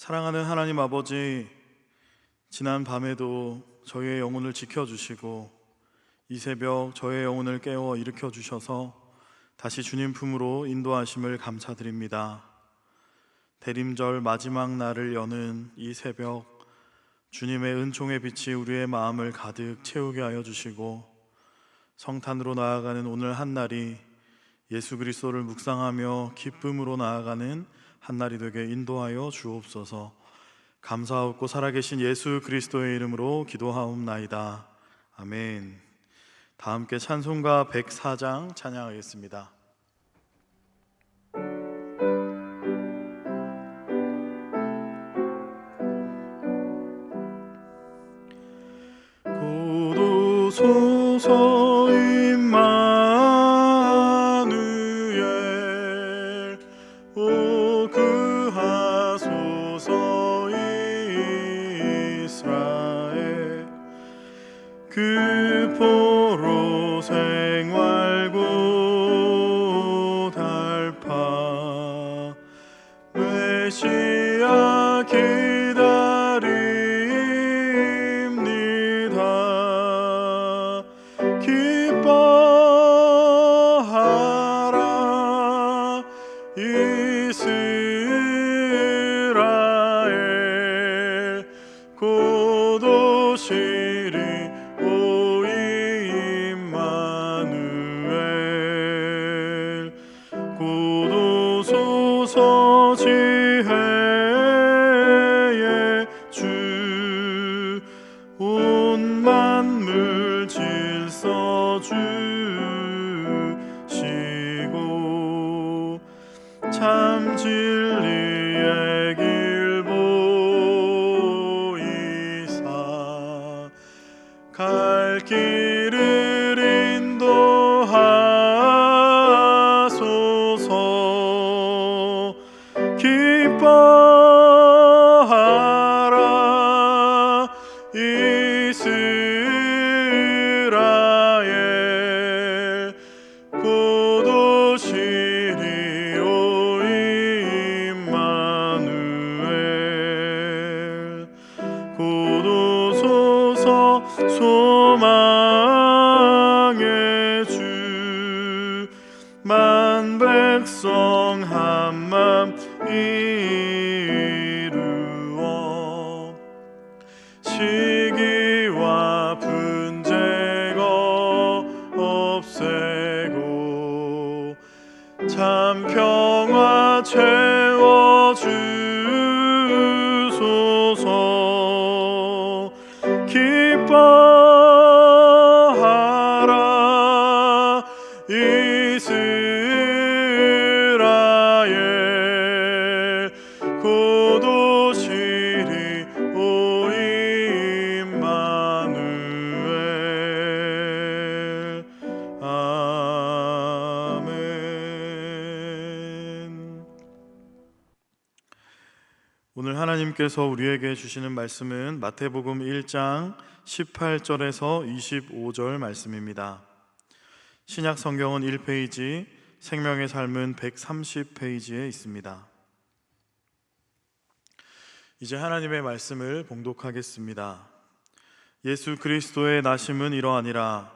사랑하는 하나님 아버지, 지난 밤에도 저희의 영혼을 지켜주시고 이 새벽 저의 영혼을 깨워 일으켜 주셔서 다시 주님 품으로 인도하심을 감사드립니다. 대림절 마지막 날을 여는 이 새벽, 주님의 은총의 빛이 우리의 마음을 가득 채우게 하여 주시고 성탄으로 나아가는 오늘 한날이 예수 그리스도를 묵상하며 기쁨으로 나아가는 한날이 되게 인도하여 주옵소서. 감사하옵고 살아계신 예수 그리스도의 이름으로 기도하옵나이다. 아멘. 다 함께 찬송가 104장 찬양하겠습니다. 고도소서 임마누엘, 오 그하소서 이스라엘. 그 포로 생활고 달파 메시아 기다립니다. 기뻐하라 이스라엘, 곧 오시리 오 임마누엘. 곧 오소서 지혜의 주, 온 만물 질서 주시고 참 진리의 길 보이사 갈 길을 인도하소서. 기뻐하라 이스라엘, 곧 오시리 오 임마누엘. 곧 오소서 소망의 주, 만 백성 한맘 이루어 시기와 분쟁 없애고 참 평화 채워주소서. 기뻐하라 이스라엘, 곧 오시리 오 임마누엘. 아멘. 오늘 하나님께서 우리에게 주시는 말씀은 마태복음 1장 18절에서 25절 말씀입니다. 신약 성경은 1페이지, 생명의 삶은 130페이지에 있습니다. 이제 하나님의 말씀을 봉독하겠습니다. 예수 그리스도의 나심은 이러하니라.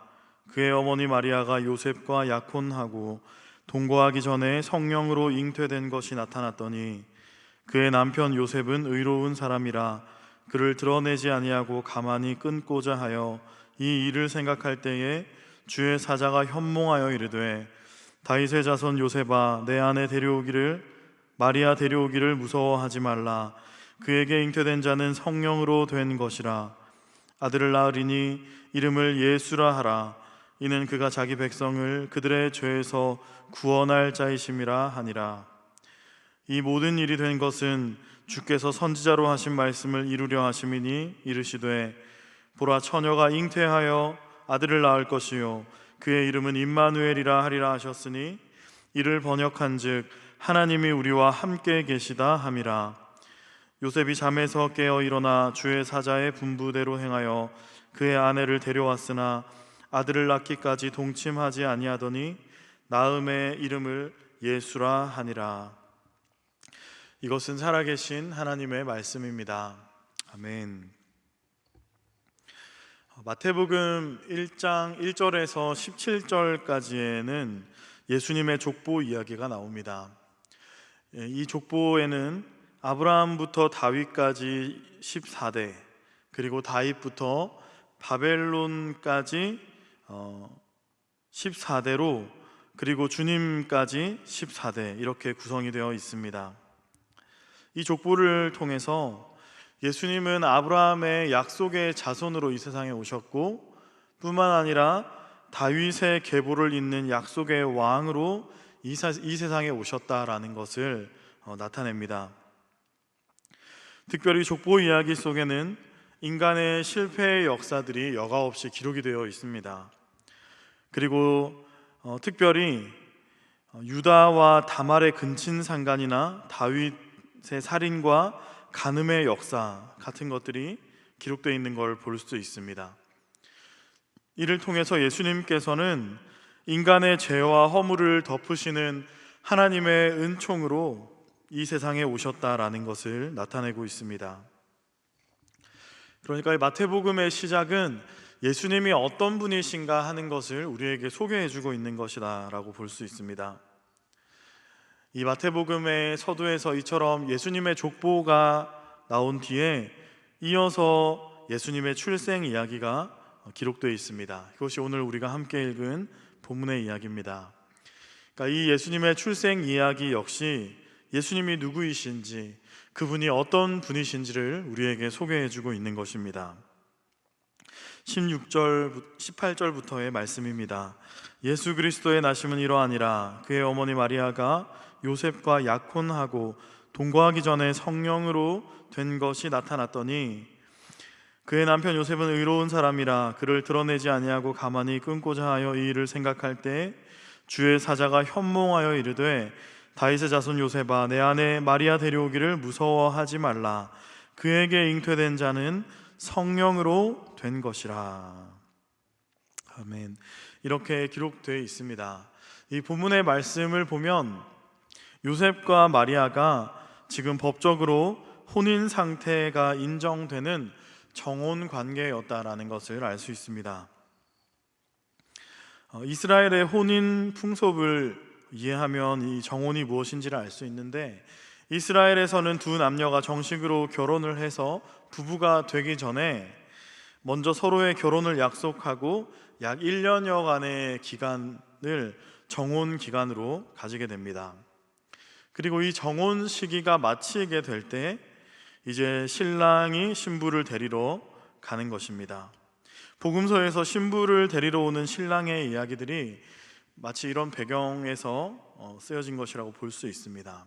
그의 어머니 마리아가 요셉과 약혼하고 동거하기 전에 성령으로 잉태된 것이 나타났더니 그의 남편 요셉은 의로운 사람이라 그를 드러내지 아니하고 가만히 끊고자 하여 이 일을 생각할 때에 주의 사자가 현몽하여 이르되, 다윗의 자손 요셉아, 내 아내 마리아 데려오기를 무서워하지 말라. 그에게 잉태된 자는 성령으로 된 것이라. 아들을 낳으리니 이름을 예수라 하라. 이는 그가 자기 백성을 그들의 죄에서 구원할 자이심이라 하니라. 이 모든 일이 된 것은 주께서 선지자로 하신 말씀을 이루려 하심이니, 이르시되 보라, 처녀가 잉태하여 아들을 낳을 것이요 그의 이름은 임마누엘이라 하리라 하셨으니, 이를 번역한즉 하나님이 우리와 함께 계시다 함이라. 요셉이 잠에서 깨어 일어나 주의 사자의 분부대로 행하여 그의 아내를 데려왔으나 아들을 낳기까지 동침하지 아니하더니 낳음의 이름을 예수라 하니라. 이것은 살아계신 하나님의 말씀입니다. 아멘. 마태복음 1장 1절에서 17절까지에는 예수님의 족보 이야기가 나옵니다. 이 족보에는 아브라함부터 다윗까지 14대, 그리고 다윗부터 바벨론까지 14대로, 그리고 주님까지 14대, 이렇게 구성이 되어 있습니다. 이 족보를 통해서 예수님은 아브라함의 약속의 자손으로 이 세상에 오셨고, 뿐만 아니라 다윗의 계보를 잇는 약속의 왕으로 이 세상에 오셨다라는 것을 나타냅니다. 특별히 족보 이야기 속에는 인간의 실패의 역사들이 여과없이 기록이 되어 있습니다. 그리고 특별히 유다와 다말의 근친상간이나 다윗의 살인과 간음의 역사 같은 것들이 기록되어 있는 걸 볼 수 있습니다. 이를 통해서 예수님께서는 인간의 죄와 허물을 덮으시는 하나님의 은총으로 이 세상에 오셨다라는 것을 나타내고 있습니다. 그러니까 마태복음의 시작은 예수님이 어떤 분이신가 하는 것을 우리에게 소개해주고 있는 것이다 라고 볼 수 있습니다. 이 마태복음의 서두에서 이처럼 예수님의 족보가 나온 뒤에 이어서 예수님의 출생 이야기가 기록되어 있습니다. 이것이 오늘 우리가 함께 읽은 본문의 이야기입니다. 그러니까 이 예수님의 출생 이야기 역시 예수님이 누구이신지, 그분이 어떤 분이신지를 우리에게 소개해주고 있는 것입니다. 18절부터의 말씀입니다. 예수 그리스도의 나심은 이러하니라. 그의 어머니 마리아가 요셉과 약혼하고 동거하기 전에 성령으로 된 것이 나타났더니, 그의 남편 요셉은 의로운 사람이라 그를 드러내지 아니하고 가만히 끊고자 하여 이 일을 생각할 때 주의 사자가 현몽하여 이르되, 다윗의 자손 요셉아, 내 아내 마리아 데려오기를 무서워하지 말라. 그에게 잉태된 자는 성령으로 된 것이라. 아멘. 이렇게 기록되어 있습니다. 이 본문의 말씀을 보면 요셉과 마리아가 지금 법적으로 혼인 상태가 인정되는 정혼 관계였다라는 것을 알 수 있습니다. 이스라엘의 혼인 풍속을 이해하면 이 정혼이 무엇인지를 알 수 있는데, 이스라엘에서는 두 남녀가 정식으로 결혼을 해서 부부가 되기 전에 먼저 서로의 결혼을 약속하고 약 1년여간의 기간을 정혼 기간으로 가지게 됩니다. 그리고 이 정혼 시기가 마치게 될 때 이제 신랑이 신부를 데리러 가는 것입니다. 복음서에서 신부를 데리러 오는 신랑의 이야기들이 마치 이런 배경에서 쓰여진 것이라고 볼 수 있습니다.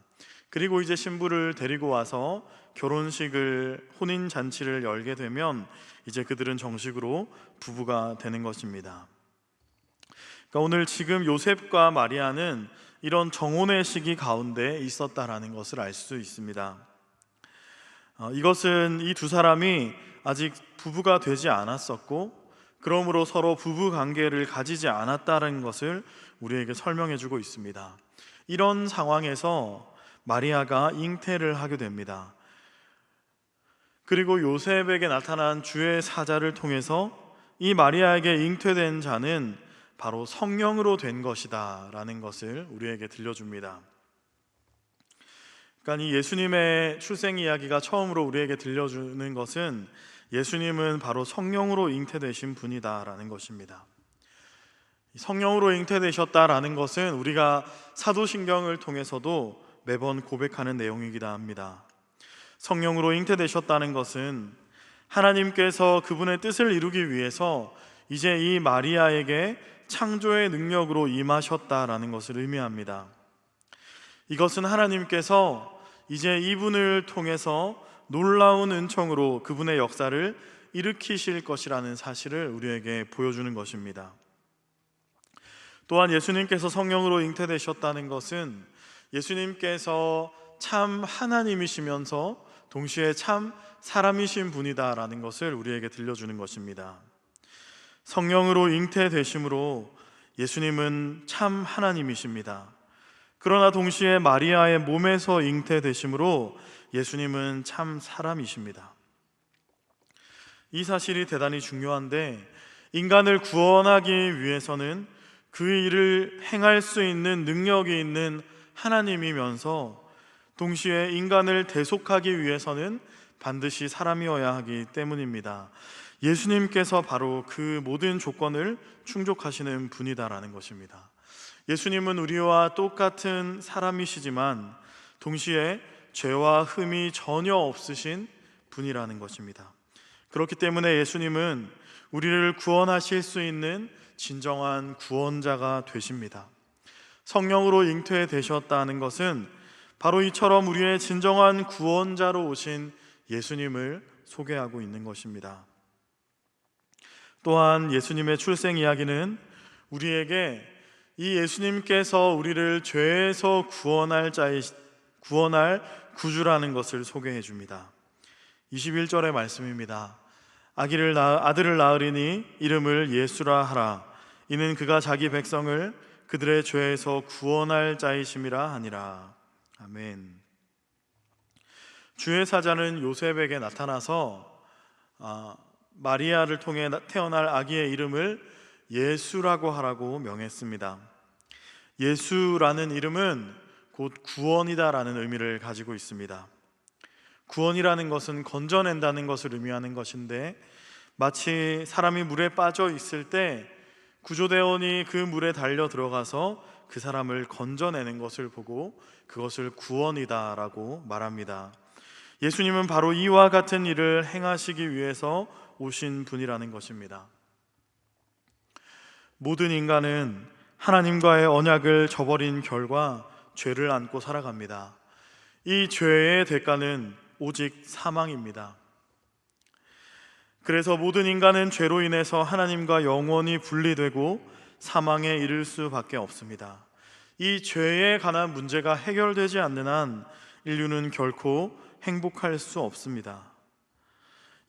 그리고 이제 신부를 데리고 와서 결혼식을, 혼인 잔치를 열게 되면 이제 그들은 정식으로 부부가 되는 것입니다. 그러니까 오늘 지금 요셉과 마리아는 이런 정혼의 시기 가운데 있었다라는 것을 알 수 있습니다. 이것은 이 두 사람이 아직 부부가 되지 않았었고, 그러므로 서로 부부 관계를 가지지 않았다는 것을 우리에게 설명해 주고 있습니다. 이런 상황에서 마리아가 잉태를 하게 됩니다. 그리고 요셉에게 나타난 주의 사자를 통해서 이 마리아에게 잉태된 자는 바로 성령으로 된 것이다 라는 것을 우리에게 들려줍니다. 그러니까 이 예수님의 출생 이야기가 처음으로 우리에게 들려주는 것은 예수님은 바로 성령으로 잉태되신 분이다 라는 것입니다. 성령으로 잉태되셨다라는 것은 우리가 사도신경을 통해서도 매번 고백하는 내용이기도 합니다. 성령으로 잉태되셨다는 것은 하나님께서 그분의 뜻을 이루기 위해서 이제 이 마리아에게 창조의 능력으로 임하셨다라는 것을 의미합니다. 이것은 하나님께서 이제 이분을 통해서 놀라운 은총으로 그분의 역사를 일으키실 것이라는 사실을 우리에게 보여주는 것입니다. 또한 예수님께서 성령으로 잉태되셨다는 것은 예수님께서 참 하나님이시면서 동시에 참 사람이신 분이다라는 것을 우리에게 들려주는 것입니다. 성령으로 잉태되심으로 예수님은 참 하나님이십니다. 그러나 동시에 마리아의 몸에서 잉태되심으로 예수님은 참 사람이십니다. 이 사실이 대단히 중요한데, 인간을 구원하기 위해서는 그 일을 행할 수 있는 능력이 있는 하나님이면서 동시에 인간을 대속하기 위해서는 반드시 사람이어야 하기 때문입니다. 예수님께서 바로 그 모든 조건을 충족하시는 분이다라는 것입니다. 예수님은 우리와 똑같은 사람이시지만 동시에 죄와 흠이 전혀 없으신 분이라는 것입니다. 그렇기 때문에 예수님은 우리를 구원하실 수 있는 진정한 구원자가 되십니다. 성령으로 잉태되셨다는 것은 바로 이처럼 우리의 진정한 구원자로 오신 예수님을 소개하고 있는 것입니다. 또한 예수님의 출생 이야기는 우리에게 이 예수님께서 우리를 죄에서 구원할 구주라는 것을 소개해 줍니다. 21절의 말씀입니다. 아들을 낳으리니 이름을 예수라 하라. 이는 그가 자기 백성을 그들의 죄에서 구원할 자이심이라 하니라. 아멘. 주의 사자는 요셉에게 나타나서 마리아를 통해 태어날 아기의 이름을 예수라고 하라고 명했습니다. 예수라는 이름은 곧 구원이다라는 의미를 가지고 있습니다. 구원이라는 것은 건져낸다는 것을 의미하는 것인데, 마치 사람이 물에 빠져 있을 때 구조대원이 그 물에 달려 들어가서 그 사람을 건져내는 것을 보고 그것을 구원이다라고 말합니다. 예수님은 바로 이와 같은 일을 행하시기 위해서 오신 분이라는 것입니다. 모든 인간은 하나님과의 언약을 저버린 결과 죄를 안고 살아갑니다. 이 죄의 대가는 오직 사망입니다. 그래서 모든 인간은 죄로 인해서 하나님과 영원히 분리되고 사망에 이를 수밖에 없습니다. 이 죄에 관한 문제가 해결되지 않는 한 인류는 결코 행복할 수 없습니다.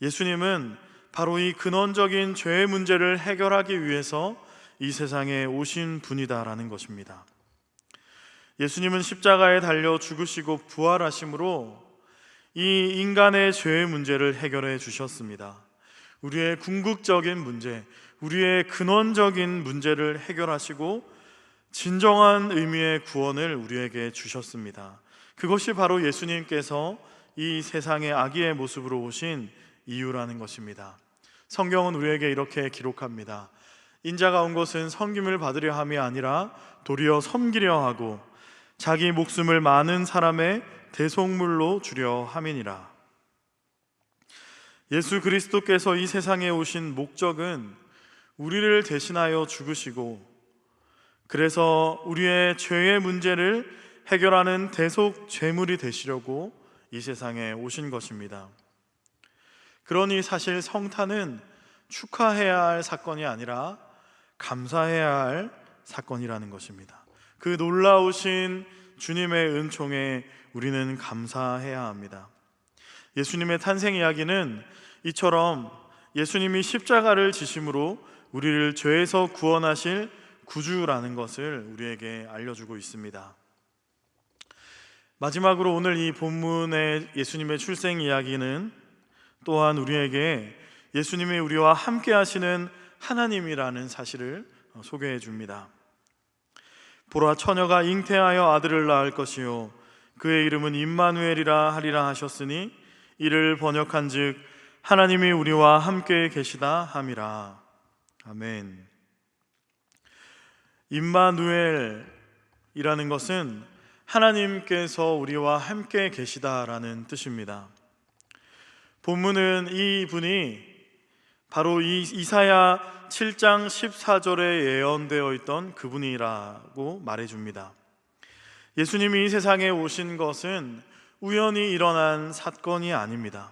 예수님은 바로 이 근원적인 죄의 문제를 해결하기 위해서 이 세상에 오신 분이다라는 것입니다. 예수님은 십자가에 달려 죽으시고 부활하심으로 이 인간의 죄의 문제를 해결해 주셨습니다. 우리의 궁극적인 문제, 우리의 근원적인 문제를 해결하시고 진정한 의미의 구원을 우리에게 주셨습니다. 그것이 바로 예수님께서 이 세상의 아기의 모습으로 오신 이유라는 것입니다. 성경은 우리에게 이렇게 기록합니다. 인자가 온 것은 섬김을 받으려 함이 아니라 도리어 섬기려 하고 자기 목숨을 많은 사람의 대속물로 주려 함이니라. 예수 그리스도께서 이 세상에 오신 목적은 우리를 대신하여 죽으시고, 그래서 우리의 죄의 문제를 해결하는 대속 제물이 되시려고 이 세상에 오신 것입니다. 그러니 사실 성탄은 축하해야 할 사건이 아니라 감사해야 할 사건이라는 것입니다. 그 놀라우신 주님의 은총에 우리는 감사해야 합니다. 예수님의 탄생 이야기는 이처럼 예수님이 십자가를 지심으로 우리를 죄에서 구원하실 구주라는 것을 우리에게 알려주고 있습니다. 마지막으로 오늘 이 본문의 예수님의 출생 이야기는 또한 우리에게 예수님이 우리와 함께 하시는 하나님이라는 사실을 소개해 줍니다. 보라, 처녀가 잉태하여 아들을 낳을 것이요 그의 이름은 임마누엘이라 하리라 하셨으니 이를 번역한즉 하나님이 우리와 함께 계시다 함이라. 아멘. 임마누엘이라는 것은 하나님께서 우리와 함께 계시다라는 뜻입니다. 본문은 이 분이 바로 이사야 7장 14절에 예언되어 있던 그분이라고 말해줍니다. 예수님이 이 세상에 오신 것은 우연히 일어난 사건이 아닙니다.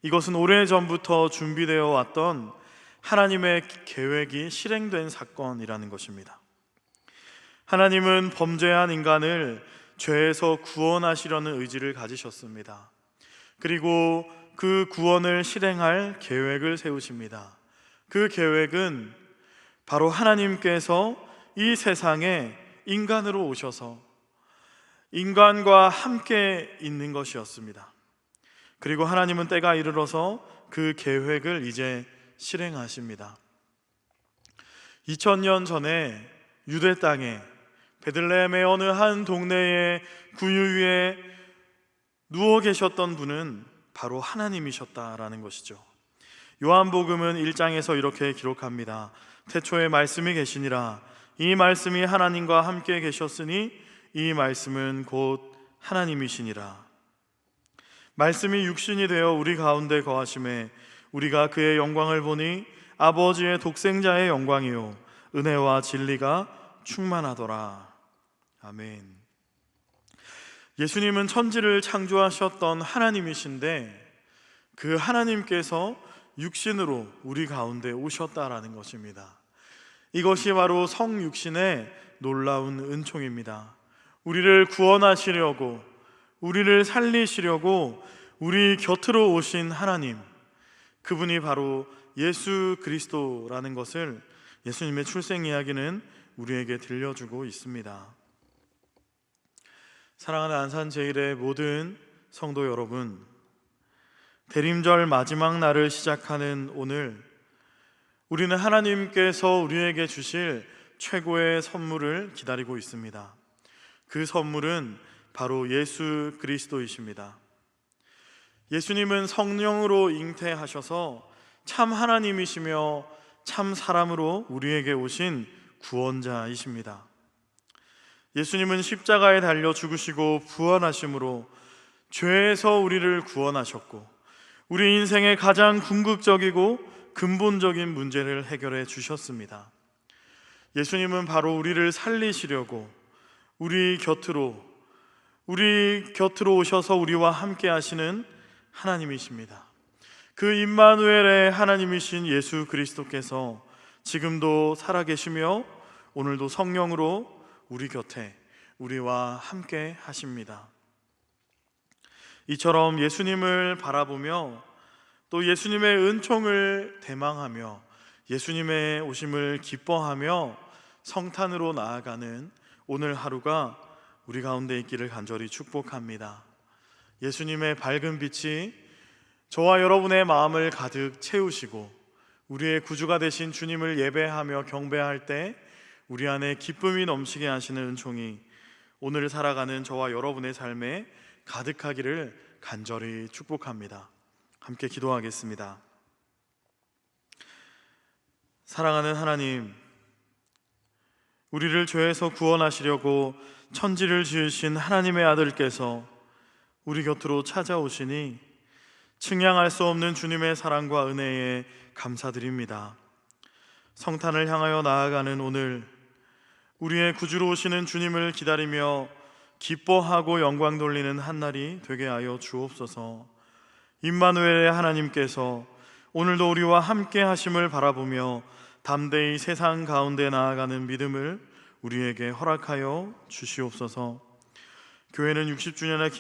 이것은 오래전부터 준비되어 왔던 하나님의 계획이 실행된 사건이라는 것입니다. 하나님은 범죄한 인간을 죄에서 구원하시려는 의지를 가지셨습니다. 그리고 그 구원을 실행할 계획을 세우십니다. 그 계획은 바로 하나님께서 이 세상에 인간으로 오셔서 인간과 함께 있는 것이었습니다. 그리고 하나님은 때가 이르러서 그 계획을 이제 실행하십니다. 2000년 전에 유대 땅에 베들레헴의 어느 한 동네의 구유 위에 누워 계셨던 분은 바로 하나님이셨다라는 것이죠. 요한복음은 1장에서 이렇게 기록합니다. 태초에 말씀이 계시니라. 이 말씀이 하나님과 함께 계셨으니 이 말씀은 곧 하나님이시니라. 말씀이 육신이 되어 우리 가운데 거하심에 우리가 그의 영광을 보니 아버지의 독생자의 영광이요 은혜와 진리가 충만하더라. 아멘. 예수님은 천지를 창조하셨던 하나님이신데 그 하나님께서 육신으로 우리 가운데 오셨다라는 것입니다. 이것이 바로 성육신의 놀라운 은총입니다. 우리를 구원하시려고, 우리를 살리시려고 우리 곁으로 오신 하나님, 그분이 바로 예수 그리스도라는 것을 예수님의 출생 이야기는 우리에게 들려주고 있습니다. 사랑하는 안산제일의 모든 성도 여러분, 대림절 마지막 날을 시작하는 오늘, 우리는 하나님께서 우리에게 주실 최고의 선물을 기다리고 있습니다. 그 선물은 바로 예수 그리스도이십니다. 예수님은 성령으로 잉태하셔서 참 하나님이시며 참 사람으로 우리에게 오신 구원자이십니다. 예수님은 십자가에 달려 죽으시고 부활하심으로 죄에서 우리를 구원하셨고 우리 인생의 가장 궁극적이고 근본적인 문제를 해결해 주셨습니다. 예수님은 바로 우리를 살리시려고 우리 곁으로 오셔서 우리와 함께 하시는 하나님이십니다. 그 임마누엘의 하나님이신 예수 그리스도께서 지금도 살아계시며 오늘도 성령으로 우리 곁에 우리와 함께 하십니다. 이처럼 예수님을 바라보며 또 예수님의 은총을 대망하며 예수님의 오심을 기뻐하며 성탄으로 나아가는 오늘 하루가 우리 가운데 있기를 간절히 축복합니다. 예수님의 밝은 빛이 저와 여러분의 마음을 가득 채우시고 우리의 구주가 되신 주님을 예배하며 경배할 때 우리 안에 기쁨이 넘치게 하시는 은총이 오늘 살아가는 저와 여러분의 삶에 가득하기를 간절히 축복합니다. 함께 기도하겠습니다. 사랑하는 하나님, 우리를 죄에서 구원하시려고 천지를 지으신 하나님의 아들께서 우리 곁으로 찾아오시니 측량할 수 없는 주님의 사랑과 은혜에 감사드립니다. 성탄을 향하여 나아가는 오늘, 우리의 구주로 오시는 주님을 기다리며 기뻐하고 영광 돌리는 한날이 되게 하여 주옵소서. 임마누엘의 하나님께서 오늘도 우리와 함께 하심을 바라보며 담대히 세상 가운데 나아가는 믿음을 우리에게 허락하여 주시옵소서. 교회는 60주년을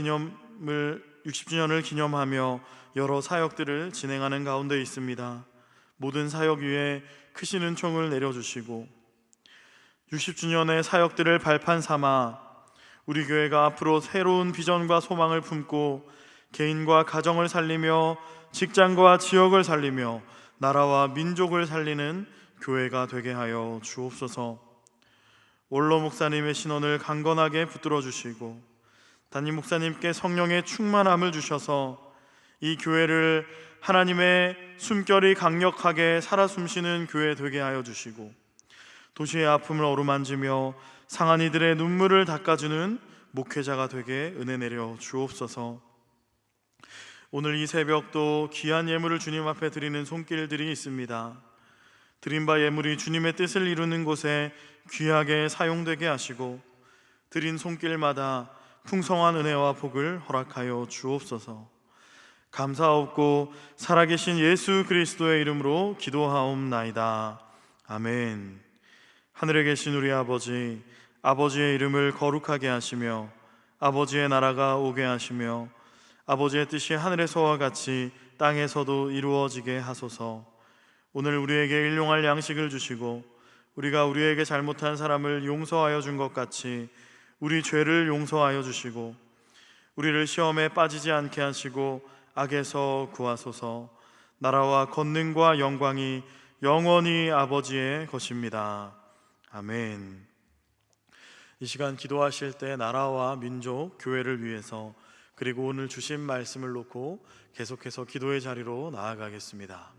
기념하며 여러 사역들을 진행하는 가운데 있습니다. 모든 사역 위에 크신 은총을 내려주시고 60주년의 사역들을 발판 삼아 우리 교회가 앞으로 새로운 비전과 소망을 품고 개인과 가정을 살리며 직장과 지역을 살리며 나라와 민족을 살리는 교회가 되게 하여 주옵소서. 원로 목사님의 신원을 강건하게 붙들어 주시고 담임 목사님께 성령의 충만함을 주셔서 이 교회를 하나님의 숨결이 강력하게 살아 숨쉬는 교회 되게 하여 주시고 도시의 아픔을 어루만지며 상한 이들의 눈물을 닦아주는 목회자가 되게 은혜 내려 주옵소서. 오늘 이 새벽도 귀한 예물을 주님 앞에 드리는 손길들이 있습니다. 드린 바 예물이 주님의 뜻을 이루는 곳에 귀하게 사용되게 하시고 드린 손길마다 풍성한 은혜와 복을 허락하여 주옵소서. 감사하옵고 살아계신 예수 그리스도의 이름으로 기도하옵나이다. 아멘. 하늘에 계신 우리 아버지, 아버지의 이름을 거룩하게 하시며 아버지의 나라가 오게 하시며 아버지의 뜻이 하늘에서와 같이 땅에서도 이루어지게 하소서. 오늘 우리에게 일용할 양식을 주시고 우리가 우리에게 잘못한 사람을 용서하여 준 것 같이 우리 죄를 용서하여 주시고 우리를 시험에 빠지지 않게 하시고 악에서 구하소서. 나라와 권능과 영광이 영원히 아버지의 것입니다. 아멘. 이 시간 기도하실 때 나라와 민족, 교회를 위해서 그리고 오늘 주신 말씀을 놓고 계속해서 기도의 자리로 나아가겠습니다.